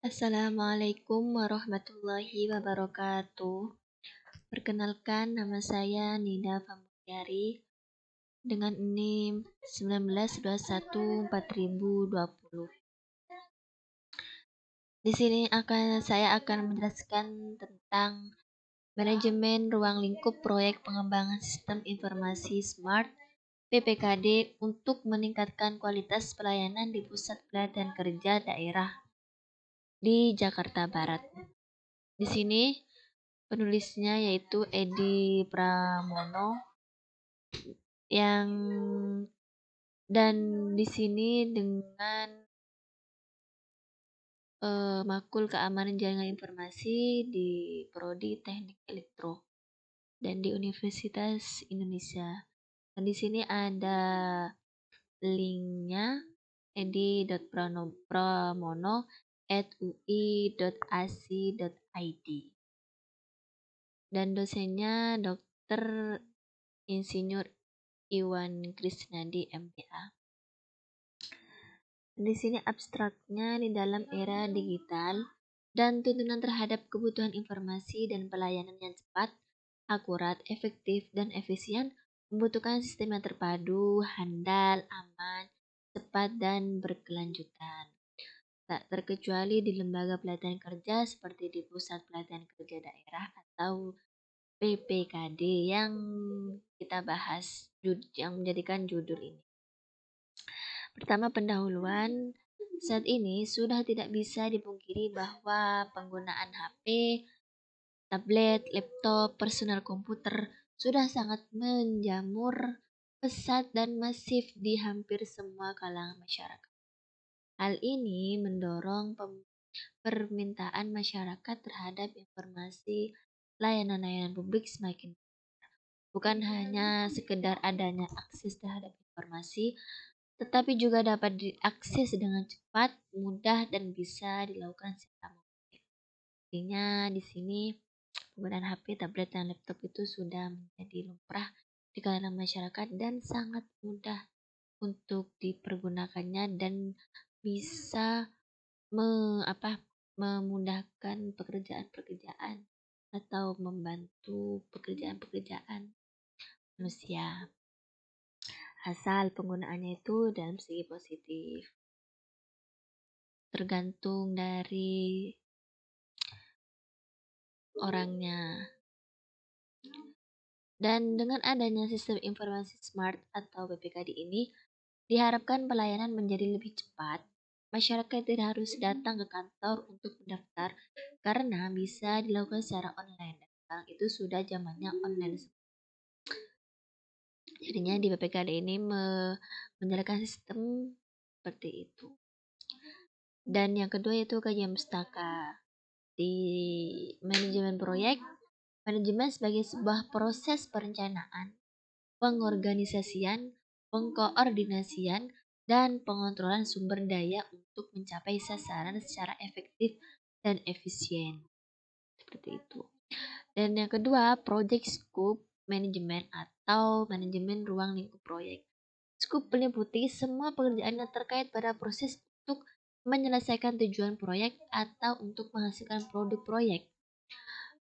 Assalamualaikum warahmatullahi wabarakatuh. Perkenalkan, nama saya Nida Famulyari dengan NIM 19214020. Di sini saya akan menjelaskan tentang manajemen ruang lingkup proyek pengembangan sistem informasi smart PPKD untuk meningkatkan kualitas pelayanan di Pusat Pelatihan Kerja Daerah di Jakarta Barat. Di sini penulisnya yaitu Edi Pramono yang dan di sini dengan makul keamanan jaringan informasi di Prodi Teknik Elektro dan di Universitas Indonesia. Dan di sini ada linknya edi.pramono@ui.ac.id dan dosennya Dr. Insinyur Iwan Krisnadi MPA. Di sini abstraknya di dalam era digital dan tuntunan terhadap kebutuhan informasi dan pelayanan yang cepat, akurat, efektif, dan efisien membutuhkan sistem yang terpadu, handal, aman, cepat, dan berkelanjutan. Tak terkecuali di lembaga pelatihan kerja seperti di Pusat Pelatihan Kerja Daerah atau PPKD yang kita bahas, yang menjadikan judul ini. Pertama, pendahuluan. Saat ini sudah tidak bisa dipungkiri bahwa penggunaan HP, tablet, laptop, personal komputer sudah sangat menjamur, pesat, dan masif di hampir semua kalangan masyarakat. Hal ini mendorong permintaan masyarakat terhadap informasi layanan-layanan publik semakin bukan hanya sekedar adanya akses terhadap informasi, tetapi juga dapat diakses dengan cepat, mudah, dan bisa dilakukan secara mobil. Artinya di sini penggunaan HP, tablet, dan laptop itu sudah menjadi lumrah di kalangan masyarakat dan sangat mudah untuk dipergunakannya dan bisa memudahkan pekerjaan-pekerjaan atau membantu pekerjaan-pekerjaan manusia. Asal penggunaannya itu dalam segi positif. Tergantung dari orangnya. Dan dengan adanya sistem informasi smart atau PPKD ini, diharapkan pelayanan menjadi lebih cepat. Masyarakat tidak harus datang ke kantor untuk mendaftar karena bisa dilakukan secara online. Dan sekarang itu sudah zamannya online. Jadinya di PPKD ini menjalankan sistem seperti itu. Dan yang kedua yaitu kajian pustaka. Di manajemen proyek, manajemen sebagai sebuah proses perencanaan, pengorganisasian, pengkoordinasian, dan pengontrolan sumber daya untuk mencapai sasaran secara efektif dan efisien. Seperti itu. Dan yang kedua, project scope management atau manajemen ruang lingkup proyek. Scope meliputi semua pekerjaan yang terkait pada proses untuk menyelesaikan tujuan proyek atau untuk menghasilkan produk proyek.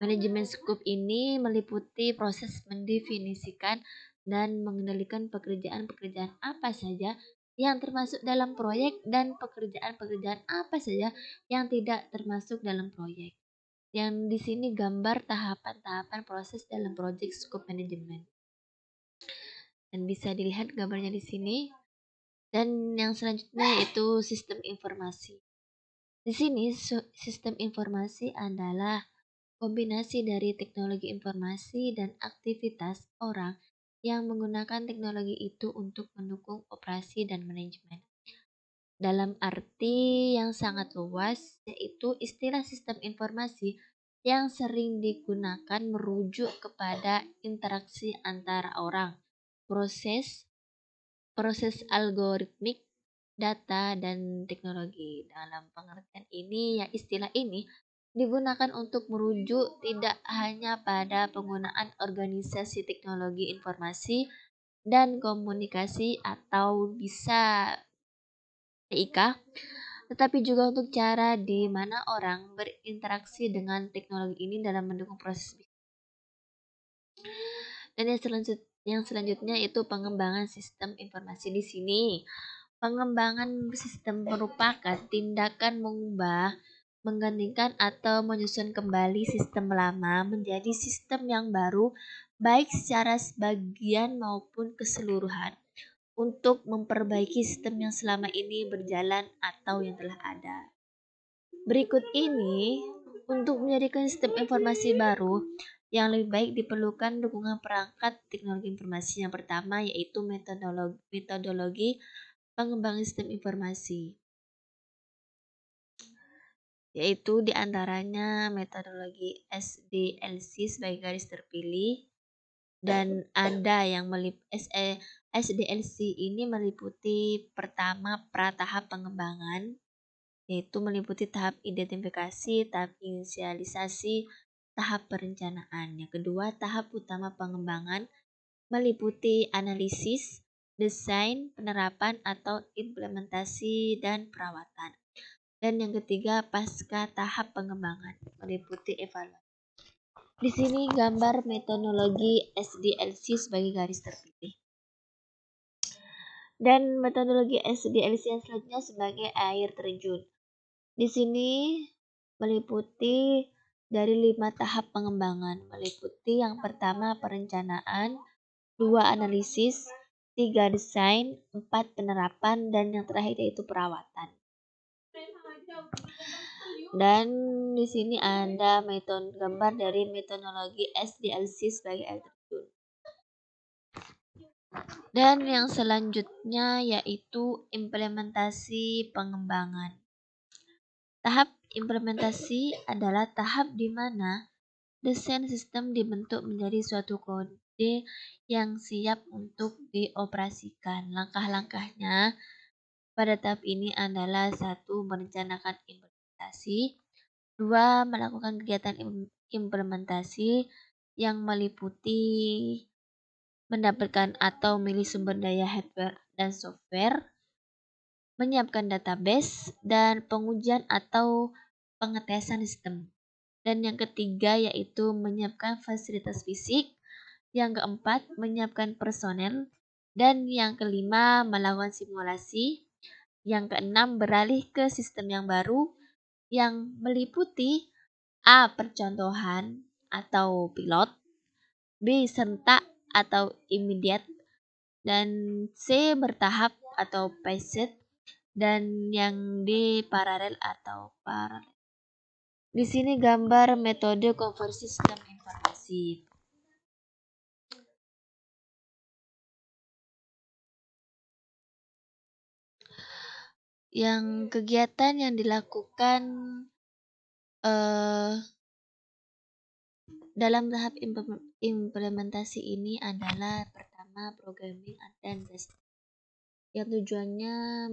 Manajemen scope ini meliputi proses mendefinisikan dan mengendalikan pekerjaan-pekerjaan apa saja yang termasuk dalam proyek dan pekerjaan-pekerjaan apa saja yang tidak termasuk dalam proyek. Yang di sini gambar tahapan-tahapan proses dalam project scope management. Dan bisa dilihat gambarnya di sini. Dan yang selanjutnya yaitu sistem informasi. Di sini sistem informasi adalah kombinasi dari teknologi informasi dan aktivitas orang yang menggunakan teknologi itu untuk mendukung operasi dan manajemen. Dalam arti yang sangat luas, yaitu istilah sistem informasi yang sering digunakan merujuk kepada interaksi antara orang, proses algoritmik, data, dan teknologi. Dalam pengertian ini, ya istilah ini digunakan untuk merujuk tidak hanya pada penggunaan organisasi teknologi informasi dan komunikasi atau bisa TIK, tetapi juga untuk cara di mana orang berinteraksi dengan teknologi ini dalam mendukung proses. Dan yang selanjutnya itu pengembangan sistem informasi di sini. Pengembangan sistem merupakan tindakan mengubah, menggantikan atau menyusun kembali sistem lama menjadi sistem yang baru, baik secara sebagian maupun keseluruhan, untuk memperbaiki sistem yang selama ini berjalan atau yang telah ada. Berikut ini, untuk menjadikan sistem informasi baru yang lebih baik diperlukan dukungan perangkat teknologi informasi. Yang pertama yaitu metodologi pengembangan sistem informasi, yaitu diantaranya metodologi SDLC sebagai garis terpilih, dan ada yang SDLC ini meliputi pertama pratahap pengembangan, yaitu meliputi tahap identifikasi, tahap inisialisasi, tahap perencanaan. Yang kedua, tahap utama pengembangan meliputi analisis, desain, penerapan atau implementasi, dan perawatan. Dan yang ketiga, pasca tahap pengembangan meliputi evaluasi. Di sini gambar metodologi SDLC sebagai garis terpilih. Dan metodologi SDLC yang selanjutnya sebagai air terjun. Di sini meliputi dari 5 tahap pengembangan, meliputi yang pertama perencanaan, 2 analisis, 3 desain, 4 penerapan, dan yang terakhir yaitu perawatan. Dan di sini ada gambar dari metodologi SDLC sebagai air terjun. Dan yang selanjutnya yaitu implementasi pengembangan. Tahap implementasi adalah tahap di mana desain sistem dibentuk menjadi suatu kode yang siap untuk dioperasikan. Langkah-langkahnya pada tahap ini adalah 1. Merencanakan implementasi, 2. Melakukan kegiatan implementasi yang meliputi mendapatkan atau milih sumber daya hardware dan software, menyiapkan database, dan pengujian atau pengetesan sistem. Dan yang ketiga yaitu menyiapkan fasilitas fisik. Yang keempat, menyiapkan personel. Dan yang kelima, melakukan simulasi. Yang keenam, beralih ke sistem yang baru yang meliputi A. Percontohan atau pilot, B. Serentak atau immediate, dan C. Bertahap atau phased, dan yang D. Paralel atau paralel. Di sini gambar metode konversi sistem informasi. Yang kegiatan yang dilakukan dalam tahap implementasi ini adalah pertama programming dan testing. Yang tujuannya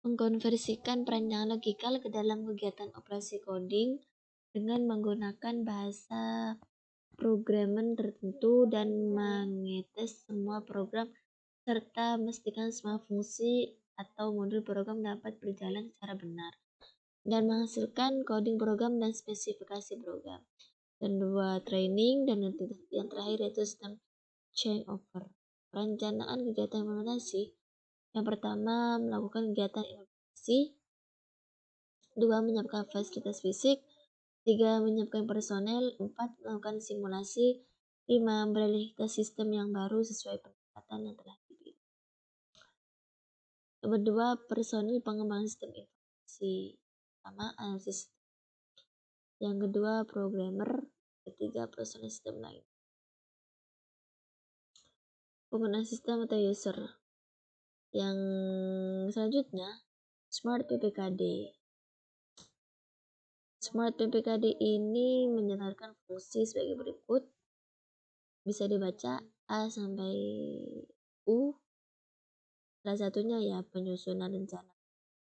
mengkonversikan perancangan logikal ke dalam kegiatan operasi coding dengan menggunakan bahasa programan tertentu dan mengetes semua program serta memastikan semua fungsi atau modul program dapat berjalan secara benar dan menghasilkan coding program dan spesifikasi program. Dan 2. Training, dan yang terakhir yaitu sistem changeover. Perencanaan kegiatan implementasi. Yang pertama, melakukan kegiatan implementasi. 2. Menyiapkan fasilitas fisik. 3. Menyiapkan personel. 4. Melakukan simulasi. 5. Beralih ke sistem yang baru sesuai pendekatan yang telah dipilih. Nomor 2. Personil pengembangan sistem informasi. Pertama, analisis. Yang kedua, programmer. Ketiga, personil sistem lain. Penggunaan sistem atau user. Yang selanjutnya, Smart PPKD. Smart PPKD ini menjalankan fungsi sebagai berikut. Bisa dibaca A sampai U. Salah satunya ya penyusunan rencana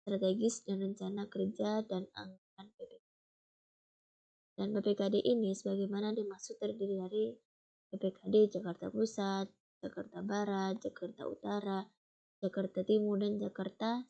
strategis dan rencana kerja dan anggaran PPKD. Dan PPKD ini sebagaimana dimaksud terdiri dari PPKD Jakarta Pusat, Jakarta Barat, Jakarta Utara, Jakarta Timur, dan Jakarta